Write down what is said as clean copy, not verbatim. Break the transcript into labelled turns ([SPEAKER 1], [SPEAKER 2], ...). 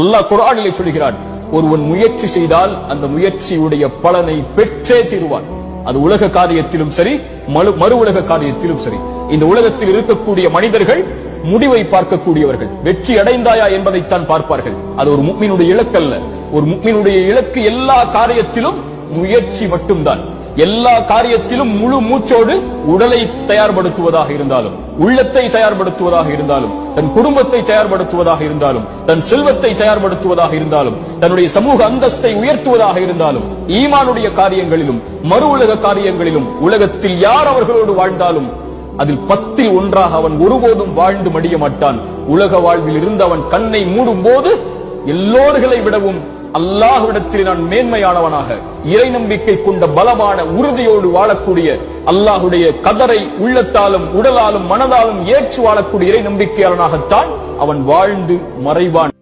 [SPEAKER 1] அல்லாஹ் குர்ஆனிலே சொல்கிறான், ஒருவன் முயற்சி செய்தால் அந்த முயற்சியுடைய பலனை பெற்றே தீருவான். அது உலக காரியத்திலும் சரி, மறு உலக காரியத்திலும் சரி. இந்த உலகத்தில் இருக்கக்கூடிய மனிதர்கள் முடிவை பார்க்கக்கூடியவர்கள். வெற்றி அடைந்தாயா என்பதைத்தான் பார்ப்பார்கள். அது ஒரு முஃமினுடைய இலக்கு அல்ல. ஒரு முஃமினுடைய இலக்கு எல்லா காரியத்திலும் முயற்சி மட்டும்தான். எல்லா காரியத்திலும் முழு மூச்சோடு உடலை தயார்படுத்துவதாக இருந்தாலும், உள்ளத்தை தயார்படுத்துவதாக இருந்தாலும், தன் குடும்பத்தை தயார்படுத்துவதாக இருந்தாலும், தன் செல்வத்தை தயார்படுத்துவதாக இருந்தாலும், தன்னுடைய சமூக அந்தஸ்தை உயர்த்துவதாக இருந்தாலும், ஈமானுடைய காரியங்களிலும் மறு உலக காரியங்களிலும் உலகத்தில் யார் அவர்களோடு வாழ்ந்தாலும் அதில் 10ல் 1 அவன் ஒருபோதும் வாழ்ந்து மடிய மாட்டான். உலக வாழ்வில் இருந்து அவன் கண்ணை மூடும் போது எல்லோர்களை விடவும் அல்லாஹ்விடத்தில் நான் மேன்மையானவனாக, இறை நம்பிக்கை கொண்ட பலமான உறுதியோடு வாழக்கூடிய, அல்லாஹுடைய கதரை உள்ளத்தாலும் உடலாலும் மனதாலும் ஏற்று வாழக்கூடிய இறை நம்பிக்கையாளனாகத்தான் அவன் வாழ்ந்து மறைவான்.